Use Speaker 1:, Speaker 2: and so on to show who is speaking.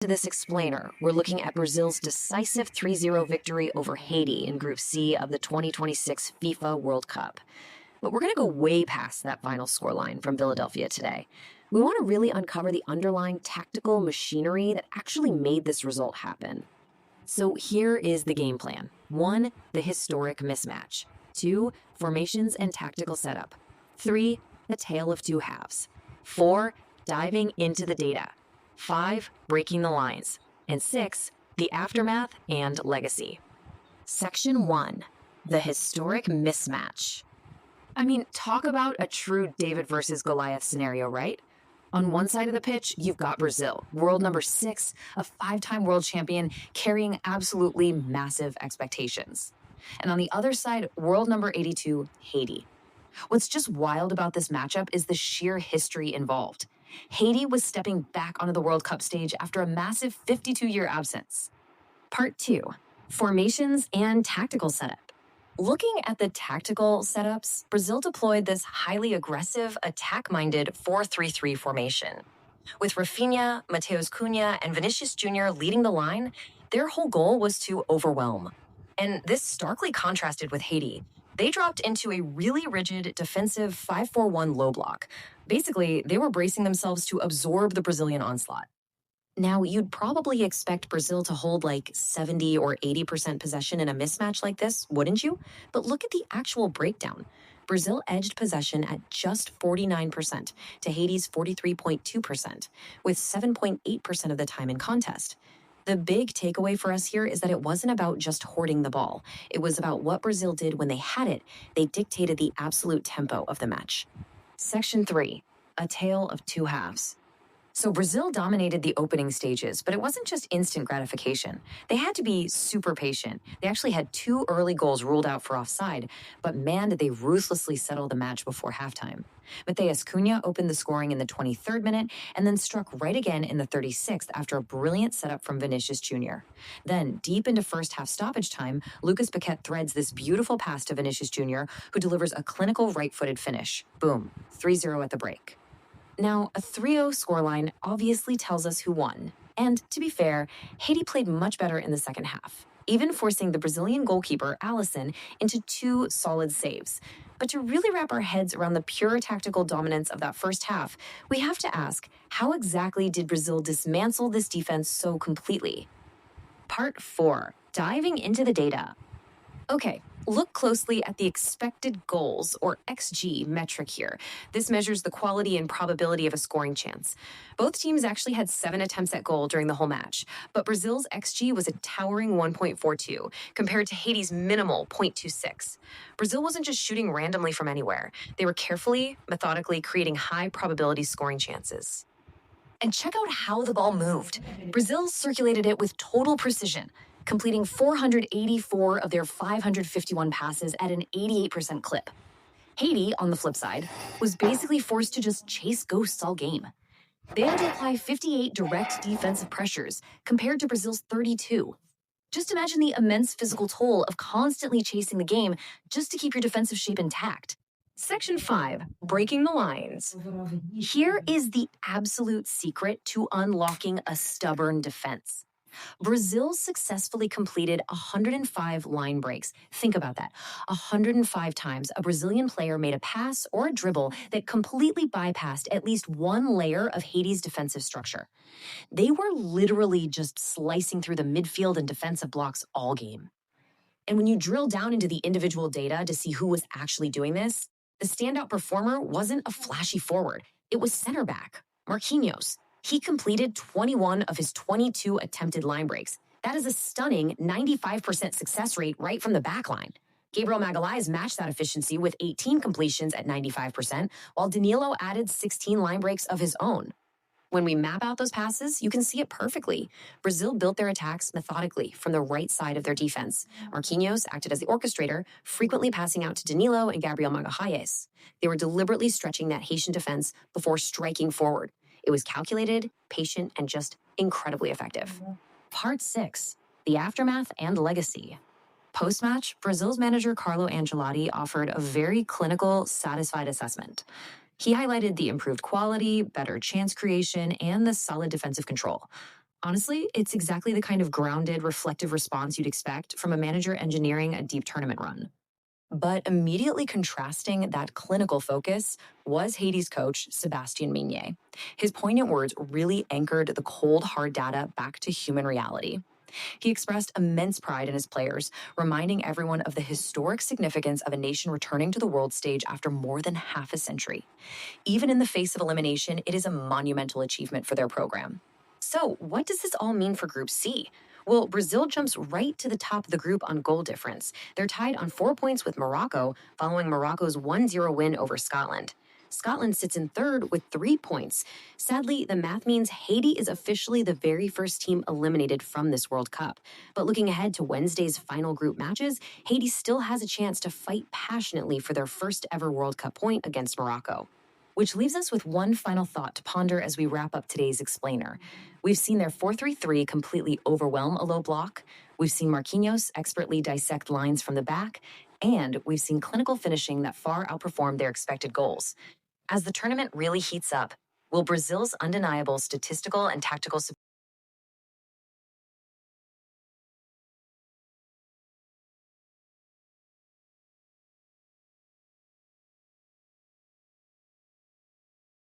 Speaker 1: To this explainer, we're looking at Brazil's decisive 3-0 victory over Haiti in Group C of the 2026 FIFA World Cup. But we're going to go way past that final scoreline from Philadelphia today. We want to really uncover the underlying tactical machinery that actually made this result happen. So here is the game plan. 1, the historic mismatch. 2, formations and tactical setup. 3, the tale of two halves. 4, diving into the data. 5, breaking the lines. And 6, the aftermath and legacy. Section 1, the historic mismatch. I mean, talk about a true David versus Goliath scenario, right? On one side of the pitch, you've got Brazil, world number 6, a 5-time world champion, carrying absolutely massive expectations. And on the other side, world number 82, Haiti. What's just wild about this matchup is the sheer history involved. Haiti was stepping back onto the World Cup stage after a massive 52-year absence. Part 2, formations and tactical setup. Looking at the tactical setups, Brazil deployed this highly aggressive, attack-minded 4-3-3 formation. With Rafinha, Matheus Cunha, and Vinicius Junior leading the line, their whole goal was to overwhelm. And this starkly contrasted with Haiti. They dropped into a really rigid defensive 5-4-1 low block. Basically, they were bracing themselves to absorb the Brazilian onslaught. Now, you'd probably expect Brazil to hold like 70 or 80% possession in a mismatch like this, wouldn't you? But look at the actual breakdown. Brazil edged possession at just 49% to Haiti's 43.2%, with 7.8% of the time in contest. The big takeaway for us here is that it wasn't about just hoarding the ball. It was about what Brazil did when they had it. They dictated the absolute tempo of the match. Section 3, a tale of two halves. So Brazil dominated the opening stages, but it wasn't just instant gratification. They had to be super patient. They actually had 2 early goals ruled out for offside, but man, did they ruthlessly settle the match before halftime. Matheus Cunha opened the scoring in the 23rd minute and then struck right again in the 36th after a brilliant setup from Vinicius Junior. Then, deep into first half stoppage time, Lucas Paquet threads this beautiful pass to Vinicius Junior, who delivers a clinical right-footed finish. Boom, 3-0 at the break. Now, a 3-0 scoreline obviously tells us who won. And to be fair, Haiti played much better in the second half, even forcing the Brazilian goalkeeper, Alisson, into 2 solid saves. But to really wrap our heads around the pure tactical dominance of that first half, we have to ask, how exactly did Brazil dismantle this defense so completely? Part 4, diving into the data. Okay, look closely at the expected goals, or XG, metric here. This measures the quality and probability of a scoring chance. Both teams actually had 7 attempts at goal during the whole match, but Brazil's XG was a towering 1.42, compared to Haiti's minimal 0.26. Brazil wasn't just shooting randomly from anywhere. They were carefully, methodically creating high-probability scoring chances. And check out how the ball moved. Brazil circulated it with total precision, completing 484 of their 551 passes at an 88% clip. Haiti, on the flip side, was basically forced to just chase ghosts all game. They had to apply 58 direct defensive pressures, compared to Brazil's 32. Just imagine the immense physical toll of constantly chasing the game just to keep your defensive shape intact. Section 5, breaking the lines. Here is the absolute secret to unlocking a stubborn defense. Brazil successfully completed 105 line breaks. Think about that. 105 times a Brazilian player made a pass or a dribble that completely bypassed at least one layer of Haiti's defensive structure. They were literally just slicing through the midfield and defensive blocks all game. And when you drill down into the individual data to see who was actually doing this, the standout performer wasn't a flashy forward. It was center back, Marquinhos. He completed 21 of his 22 attempted line breaks. That is a stunning 95% success rate right from the back line. Gabriel Magalhaes matched that efficiency with 18 completions at 95%, while Danilo added 16 line breaks of his own. When we map out those passes, you can see it perfectly. Brazil built their attacks methodically from the right side of their defense. Marquinhos acted as the orchestrator, frequently passing out to Danilo and Gabriel Magalhaes. They were deliberately stretching that Haitian defense before striking forward. It was calculated, patient, and just incredibly effective. Part 6, the aftermath and legacy. Post-match, Brazil's manager Carlo Ancelotti offered a very clinical, satisfied assessment. He highlighted the improved quality, better chance creation, and the solid defensive control.
Speaker 2: Honestly, it's exactly the kind of grounded, reflective response you'd expect from a manager engineering a deep tournament run. But immediately contrasting that clinical focus was Haiti's coach, Sebastien Mignet. His poignant words really anchored the cold, hard data back to human reality. He expressed immense pride in his players, reminding everyone of the historic significance of a nation returning to the world stage after more than half a century. Even in the face of elimination, it is a monumental achievement for their program.
Speaker 1: So, what does this all mean for Group C? Well, Brazil jumps right to the top of the group on goal difference. They're tied on 4 points with Morocco, following Morocco's 1-0 win over Scotland. Scotland sits in third with 3 points. Sadly, the math means Haiti is officially the very first team eliminated from this World Cup. But looking ahead to Wednesday's final group matches, Haiti still has a chance to fight passionately for their first ever World Cup point against Morocco.
Speaker 2: Which leaves us with one final thought to ponder as we wrap up today's explainer. We've seen their 4-3-3 completely overwhelm a low block. We've seen Marquinhos expertly dissect lines from the back. And we've seen clinical finishing that far outperformed their expected goals. As the tournament really heats up, will Brazil's undeniable statistical and tactical